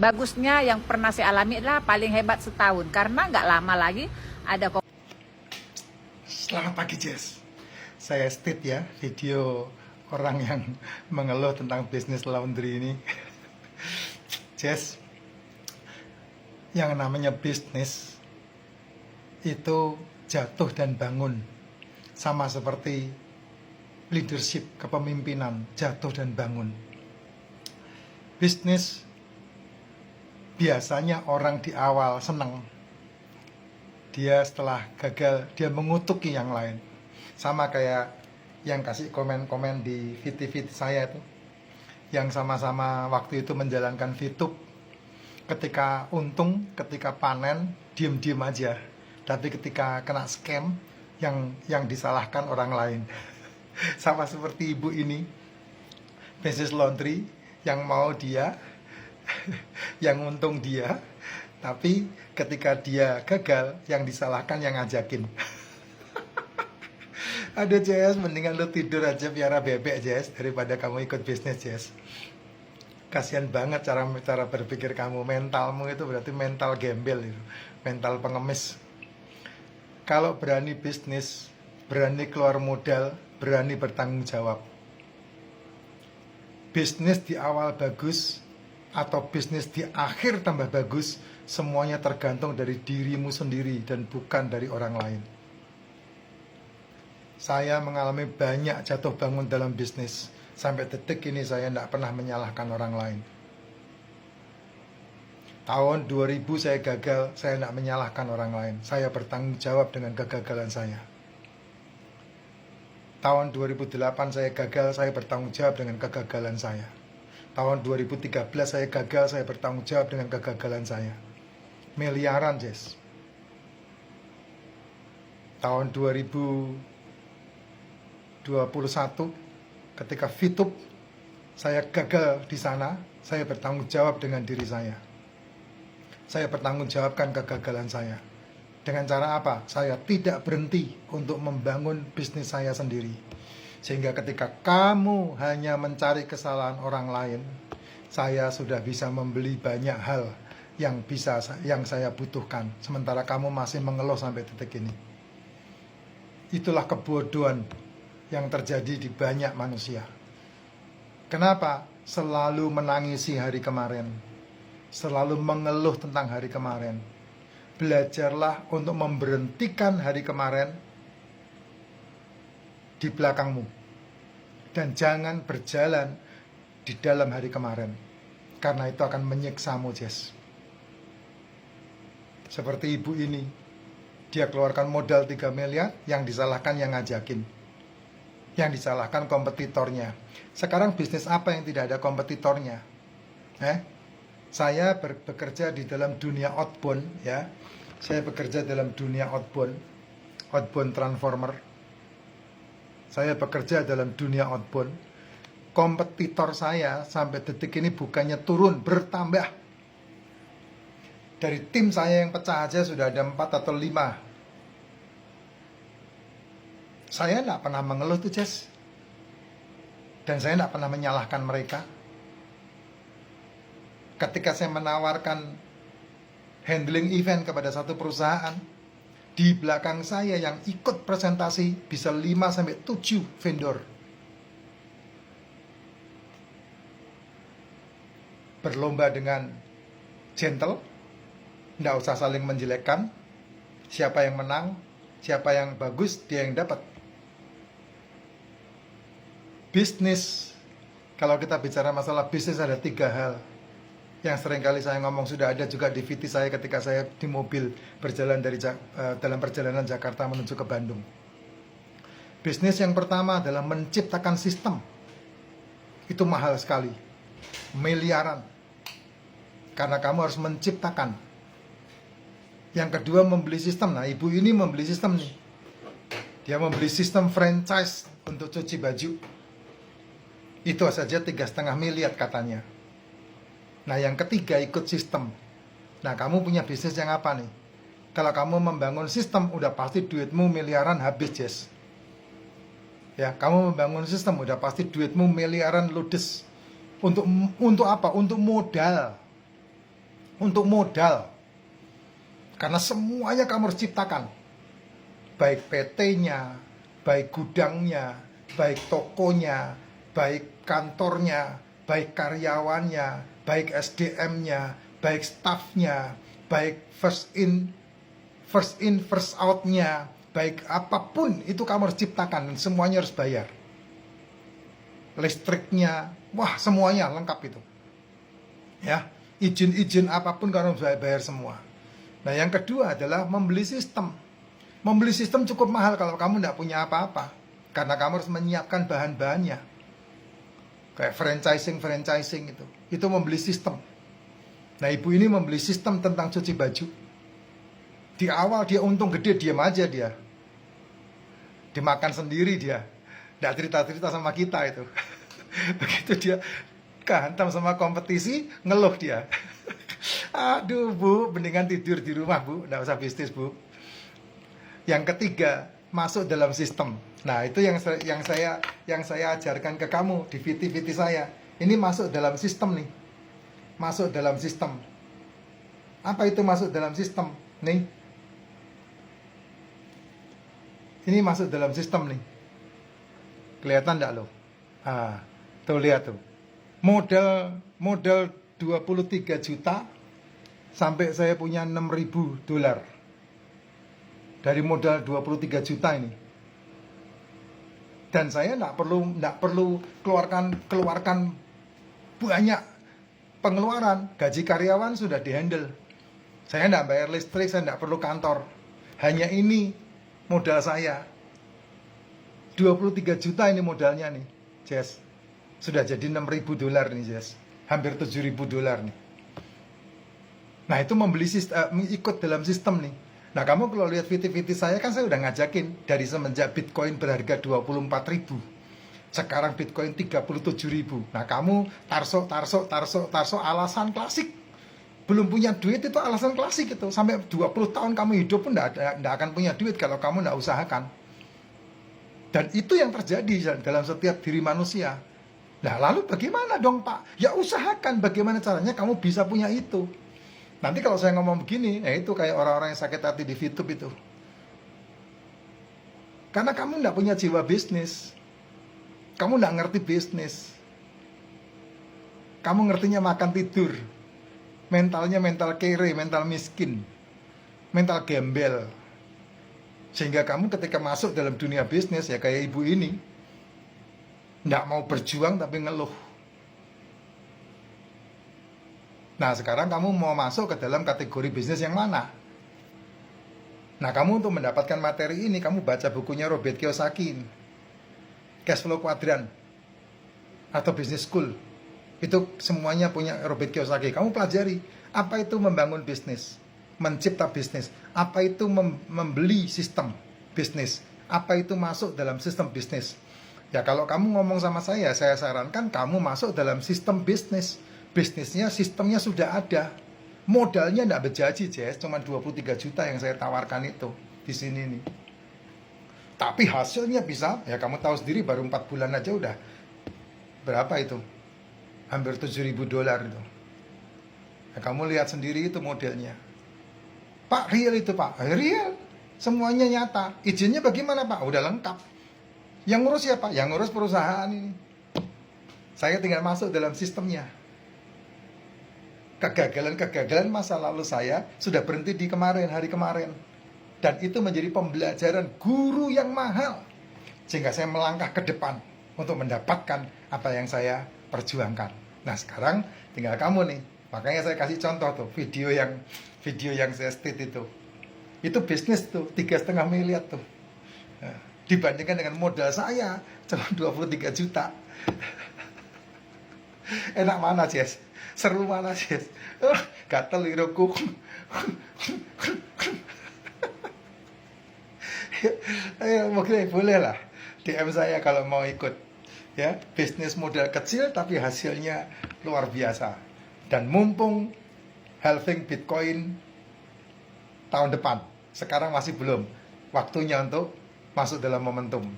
Bagusnya yang pernah saya alami adalah paling hebat setahun, karena nggak lama lagi ada. Selamat pagi Jess. Saya Steve ya, video orang yang mengeluh tentang bisnis laundry ini. Jess, yang namanya bisnis itu jatuh dan bangun, sama seperti leadership, kepemimpinan, jatuh dan bangun. Bisnis biasanya orang di awal senang, dia setelah gagal dia mengutuki yang lain. Sama kayak yang kasih komen-komen di feed saya itu, yang sama-sama waktu itu menjalankan VTube. Ketika untung, ketika panen, diem-diem aja. Tapi ketika kena scam, yang disalahkan orang lain. Sama seperti ibu ini, bisnis laundry, yang mau dia, yang untung dia, tapi ketika dia gagal, yang disalahkan yang ngajakin. Aduh Jess, mendingan lu tidur aja piara bebek Jess, daripada kamu ikut bisnis Jess. Kasian banget cara berpikir kamu, mentalmu itu berarti mental gembel itu, mental pengemis. Kalau berani bisnis, berani keluar modal, berani bertanggung jawab. Bisnis di awal bagus atau bisnis di akhir tambah bagus, semuanya tergantung dari dirimu sendiri dan bukan dari orang lain. Saya mengalami banyak jatuh bangun dalam bisnis. Sampai detik ini saya tidak pernah menyalahkan orang lain. Tahun 2000 saya gagal, saya tidak menyalahkan orang lain. Saya bertanggung jawab dengan kegagalan saya. Tahun 2008 saya gagal, saya bertanggung jawab dengan kegagalan saya. Tahun 2013 saya gagal, saya bertanggung jawab dengan kegagalan saya. Miliaran, Jess. Tahun 2021 ketika VTube saya gagal di sana, saya bertanggung jawab dengan diri saya. Saya bertanggung jawabkan kegagalan saya. Dengan cara apa? Saya tidak berhenti untuk membangun bisnis saya sendiri. Sehingga ketika kamu hanya mencari kesalahan orang lain, saya sudah bisa membeli banyak hal yang saya butuhkan. Sementara kamu masih mengeluh sampai detik ini. Itulah kebodohan yang terjadi di banyak manusia. Kenapa? Selalu menangisi hari kemarin, selalu mengeluh tentang hari kemarin. Belajarlah untuk memberhentikan hari kemarin di belakangmu, dan jangan berjalan di dalam hari kemarin, karena itu akan menyiksamu, Jess. Seperti ibu ini, dia keluarkan modal 3 miliar, yang disalahkan yang ngajakin, yang disalahkan kompetitornya. Sekarang bisnis apa yang tidak ada kompetitornya? Saya bekerja di dalam dunia outbound ya. Saya bekerja dalam dunia outbound transformer. Saya bekerja dalam dunia outbound. Kompetitor saya sampai detik ini bukannya turun, bertambah. Dari tim saya yang pecah aja sudah ada 4 atau 5. Saya tidak pernah mengeluh tuh, Jess. Dan saya tidak pernah menyalahkan mereka. Ketika saya menawarkan handling event kepada satu perusahaan, di belakang saya yang ikut presentasi bisa 5-7 vendor. Berlomba dengan gentle, tidak usah saling menjelekkan. Siapa yang menang, siapa yang bagus, dia yang dapat. Bisnis, kalau kita bicara masalah bisnis ada 3 hal yang seringkali saya ngomong, sudah ada juga di VT saya ketika saya di mobil berjalan dalam perjalanan Jakarta menuju ke Bandung. Bisnis yang pertama adalah menciptakan sistem. Itu mahal sekali, miliaran, karena kamu harus menciptakan. Yang kedua membeli sistem. Nah, ibu ini membeli sistem nih. Dia membeli sistem franchise untuk cuci baju. Itu saja 3,5 miliar katanya. Nah, yang ketiga ikut sistem. Nah, kamu punya bisnis yang apa nih? Kalau kamu membangun sistem, udah pasti duitmu miliaran habis, Jess. Ya, kamu membangun sistem, udah pasti duitmu miliaran ludes. Untuk apa? Untuk modal. untuk modal. Karena semuanya kamu harus ciptakan. Baik PT-nya, baik gudangnya, baik tokonya, baik kantornya, baik karyawannya, baik SDM-nya, baik staffnya, baik first in, first out-nya, baik apapun itu kamu harus ciptakan dan semuanya harus bayar. Listriknya, wah semuanya lengkap itu. Ya, izin-izin apapun kamu harus bayar semua. Nah, yang kedua adalah membeli sistem. Membeli sistem cukup mahal kalau kamu tidak punya apa-apa. Karena kamu harus menyiapkan bahan-bahannya. Kayak franchising itu. Itu membeli sistem. Nah, ibu ini membeli sistem tentang cuci baju. Di awal dia untung gede, diam aja dia. Dimakan sendiri dia. Tidak cerita-cerita sama kita itu. Begitu dia kehantam sama kompetisi, ngeluh dia. Aduh bu, mendingan tidur di rumah bu, nggak usah bisnis bu. Yang ketiga, masuk dalam sistem. Nah itu yang saya ajarkan ke kamu di VT saya. Ini masuk dalam sistem nih. Masuk dalam sistem. Apa itu masuk dalam sistem? Nih. Ini masuk dalam sistem nih. Kelihatan nggak lo? Ah, tuh lihat tuh. Modal 23 juta sampai saya punya 6.000 dolar. Dari modal 23 juta ini. Dan saya nggak perlu keluarkan banyak pengeluaran. Gaji karyawan sudah dihandle. Saya nggak bayar listrik, saya nggak perlu kantor. Hanya ini modal saya. 23 juta ini modalnya nih, Jess. Sudah jadi 6.000 dolar nih, Jess. Hampir 7.000 dolar nih. Nah, itu membeli ikut dalam sistem nih. Nah, kamu kalau lihat VT saya kan saya udah ngajakin dari semenjak Bitcoin berharga 24.000. Sekarang Bitcoin 37.000. Nah, kamu tarso alasan klasik. Belum punya duit itu alasan klasik itu. Sampai 20 tahun kamu hidup pun enggak akan punya duit kalau kamu enggak usahakan. Dan itu yang terjadi dalam setiap diri manusia. Nah, lalu bagaimana dong, Pak? Ya usahakan bagaimana caranya kamu bisa punya itu. Nanti kalau saya ngomong begini, ya itu kayak orang-orang yang sakit hati di YouTube itu. Karena kamu nggak punya jiwa bisnis. Kamu nggak ngerti bisnis. Kamu ngertinya makan tidur. Mentalnya mental kere, mental miskin. Mental gembel. Sehingga kamu ketika masuk dalam dunia bisnis, ya kayak ibu ini. Nggak mau berjuang tapi ngeluh. Nah, sekarang kamu mau masuk ke dalam kategori bisnis yang mana? Nah, kamu untuk mendapatkan materi ini, kamu baca bukunya Robert Kiyosaki, Cash Flow Quadrant, atau Business School. Itu semuanya punya Robert Kiyosaki. Kamu pelajari, apa itu membangun bisnis, mencipta bisnis, apa itu membeli sistem bisnis, apa itu masuk dalam sistem bisnis. Ya, kalau kamu ngomong sama saya sarankan kamu masuk dalam sistem bisnis. Bisnisnya, sistemnya sudah ada. Modalnya tidak berjaji, Jess. Cuma 23 juta yang saya tawarkan itu di sini nih. Tapi hasilnya bisa, ya kamu tahu sendiri baru 4 bulan aja udah. Berapa itu? Hampir 7.000 dolar itu. Ya, kamu lihat sendiri itu modelnya. Pak, real itu Pak. Real. Semuanya nyata. Izinnya bagaimana Pak? Udah lengkap. Yang ngurus siapa? Yang ngurus perusahaan ini. Saya tinggal masuk dalam sistemnya. Kegagalan masa lalu saya sudah berhenti di hari kemarin. Dan itu menjadi pembelajaran guru yang mahal. Sehingga saya melangkah ke depan untuk mendapatkan apa yang saya perjuangkan. Nah, sekarang tinggal kamu nih. Makanya saya kasih contoh tuh, video yang saya state itu. Itu bisnis tuh, 3,5 miliar tuh. Nah, dibandingkan dengan modal saya cuma 23 juta. Enak mana, Jess? Seru mana, Jess? Gatel liroku. Mungkin boleh lah DM saya kalau mau ikut. Ya, bisnis modal kecil tapi hasilnya luar biasa. Dan mumpung halving Bitcoin tahun depan, sekarang masih belum. Waktunya untuk masuk dalam momentum.